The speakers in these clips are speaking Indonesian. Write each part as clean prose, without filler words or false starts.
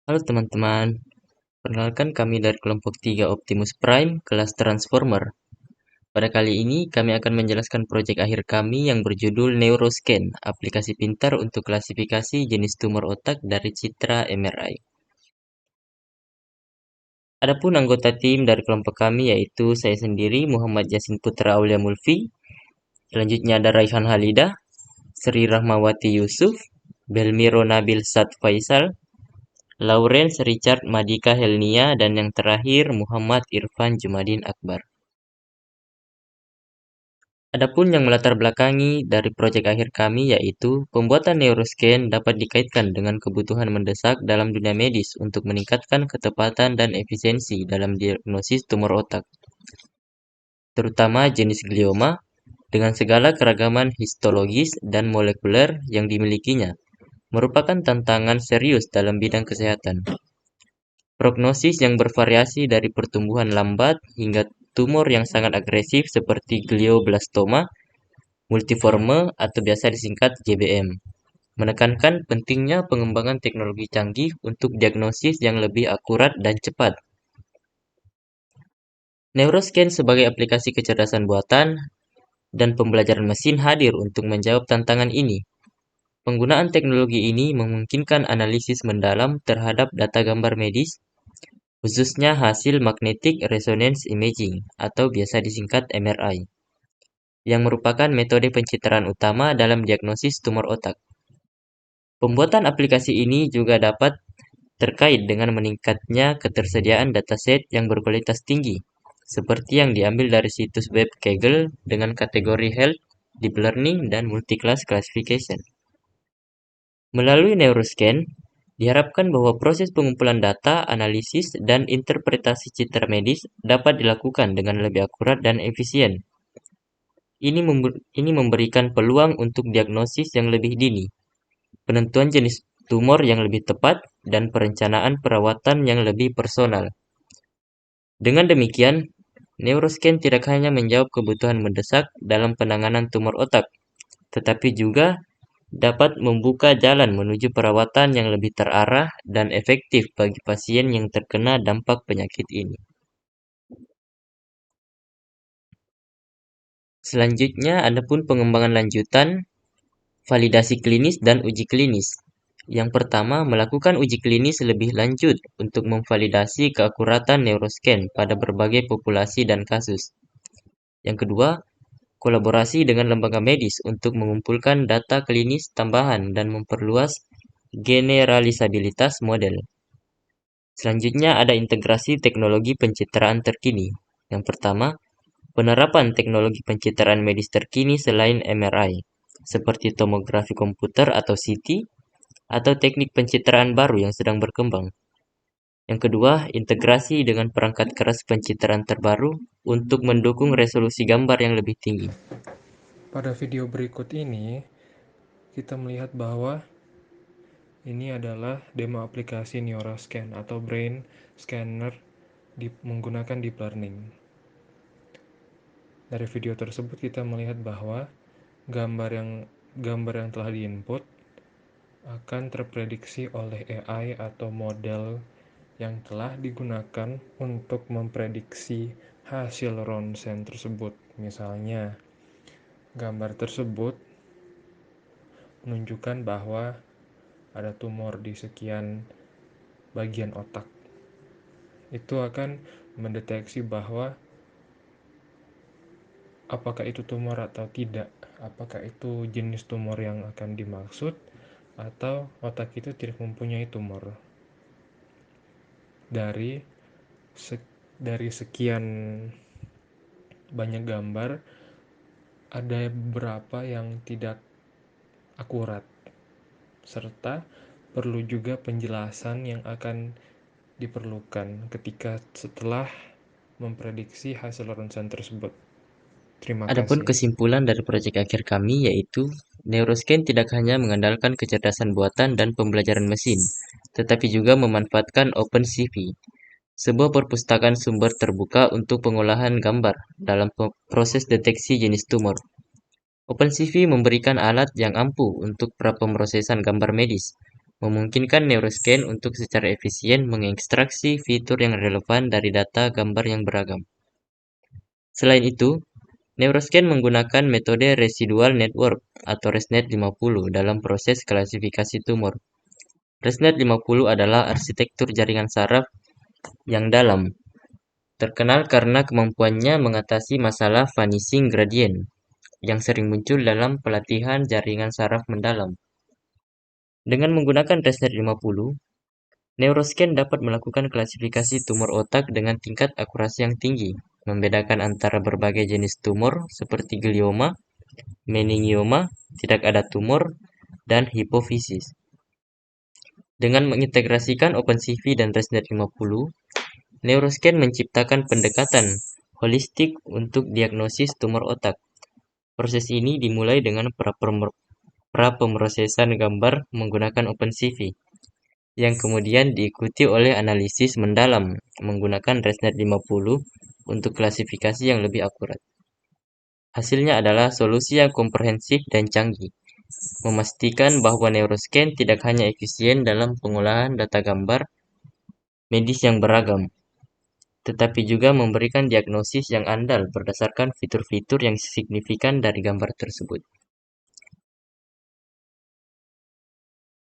Halo teman-teman, perkenalkan kami dari kelompok 3 Optimus Prime, kelas Transformer. Pada kali ini, kami akan menjelaskan proyek akhir kami yang berjudul Neuroscan, aplikasi pintar untuk klasifikasi jenis tumor otak dari citra MRI. Adapun anggota tim dari kelompok kami yaitu saya sendiri, Muhammad Yasin Putra Aulia Mulfi, selanjutnya ada Raihan Halidah, Sri Rahmawati Yusuf, Belmiro Nabil Sat Faisal, Lawrence Richard Madika Helnia, dan yang terakhir Muhammad Irfan Jumadin Akbar. Adapun yang melatar belakangi dari proyek akhir kami yaitu pembuatan neuroscan dapat dikaitkan dengan kebutuhan mendesak dalam dunia medis untuk meningkatkan ketepatan dan efisiensi dalam diagnosis tumor otak, terutama jenis glioma dengan segala keragaman histologis dan molekuler yang dimilikinya, merupakan tantangan serius dalam bidang kesehatan. Prognosis yang bervariasi dari pertumbuhan lambat hingga tumor yang sangat agresif seperti glioblastoma multiforme atau biasa disingkat GBM, menekankan pentingnya pengembangan teknologi canggih untuk diagnosis yang lebih akurat dan cepat. Neuroscan sebagai aplikasi kecerdasan buatan dan pembelajaran mesin hadir untuk menjawab tantangan ini. Penggunaan teknologi ini memungkinkan analisis mendalam terhadap data gambar medis, khususnya hasil magnetic resonance imaging atau biasa disingkat MRI, yang merupakan metode pencitraan utama dalam diagnosis tumor otak. Pembuatan aplikasi ini juga dapat terkait dengan meningkatnya ketersediaan dataset yang berkualitas tinggi, seperti yang diambil dari situs web Kaggle dengan kategori Health, Deep Learning, dan Multiclass Classification. Melalui Neuroscan, diharapkan bahwa proses pengumpulan data, analisis, dan interpretasi citra medis dapat dilakukan dengan lebih akurat dan efisien. Ini memberikan peluang untuk diagnosis yang lebih dini, penentuan jenis tumor yang lebih tepat, dan perencanaan perawatan yang lebih personal. Dengan demikian, Neuroscan tidak hanya menjawab kebutuhan mendesak dalam penanganan tumor otak, tetapi juga dapat membuka jalan menuju perawatan yang lebih terarah dan efektif bagi pasien yang terkena dampak penyakit ini. Selanjutnya, adapun pengembangan lanjutan, validasi klinis dan uji klinis. Yang pertama, melakukan uji klinis lebih lanjut untuk memvalidasi keakuratan neuroscan pada berbagai populasi dan kasus. Yang kedua, kolaborasi dengan lembaga medis untuk mengumpulkan data klinis tambahan dan memperluas generalisabilitas model. Selanjutnya ada integrasi teknologi pencitraan terkini. Yang pertama, penerapan teknologi pencitraan medis terkini selain MRI, seperti tomografi komputer atau CT, atau teknik pencitraan baru yang sedang berkembang. Yang kedua, integrasi dengan perangkat keras pencitraan terbaru untuk mendukung resolusi gambar yang lebih tinggi. Pada video berikut ini, kita melihat bahwa ini adalah demo aplikasi Neuroscan atau Brain Scanner menggunakan Deep Learning. Dari video tersebut kita melihat bahwa gambar yang telah diinput akan terprediksi oleh AI atau model yang telah digunakan untuk memprediksi hasil ronsen tersebut. Misalnya, gambar tersebut menunjukkan bahwa ada tumor di sekian bagian otak. Itu akan mendeteksi bahwa apakah itu tumor atau tidak, apakah itu jenis tumor yang akan dimaksud atau otak itu tidak mempunyai tumor. Dari sekian banyak gambar, ada beberapa yang tidak akurat, serta perlu juga penjelasan yang akan diperlukan ketika setelah memprediksi hasil ronsen tersebut. Terima Adapun kasih. kesimpulan dari proyek akhir kami yaitu Neuroscan tidak hanya mengandalkan kecerdasan buatan dan pembelajaran mesin, tetapi juga memanfaatkan OpenCV, sebuah perpustakaan sumber terbuka untuk pengolahan gambar dalam proses deteksi jenis tumor. OpenCV memberikan alat yang ampuh untuk prapemrosesan gambar medis, memungkinkan Neuroscan untuk secara efisien mengekstraksi fitur yang relevan dari data gambar yang beragam. Selain itu, Neuroscan menggunakan metode Residual Network atau ResNet 50 dalam proses klasifikasi tumor. ResNet 50 adalah arsitektur jaringan saraf yang dalam, terkenal karena kemampuannya mengatasi masalah vanishing gradient yang sering muncul dalam pelatihan jaringan saraf mendalam. Dengan menggunakan ResNet 50, Neuroscan dapat melakukan klasifikasi tumor otak dengan tingkat akurasi yang tinggi, membedakan antara berbagai jenis tumor seperti glioma, meningioma, tidak ada tumor, dan hipofisis. Dengan mengintegrasikan OpenCV dan ResNet 50, Neuroscan menciptakan pendekatan holistik untuk diagnosis tumor otak. Proses ini dimulai dengan pra-pemrosesan gambar menggunakan OpenCV, yang kemudian diikuti oleh analisis mendalam menggunakan ResNet 50 untuk klasifikasi yang lebih akurat. Hasilnya adalah solusi yang komprehensif dan canggih, memastikan bahwa Neuroscan tidak hanya efisien dalam pengolahan data gambar medis yang beragam, tetapi juga memberikan diagnosis yang andal berdasarkan fitur-fitur yang signifikan dari gambar tersebut.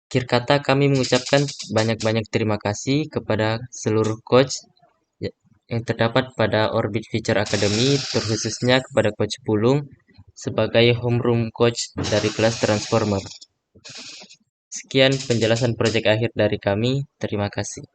Akhir kata, kami mengucapkan banyak-banyak terima kasih kepada seluruh coach yang terdapat pada Orbit Future Academy, terkhususnya kepada Coach Pulung sebagai homeroom coach dari kelas Transformer. Sekian penjelasan proyek akhir dari kami. Terima kasih.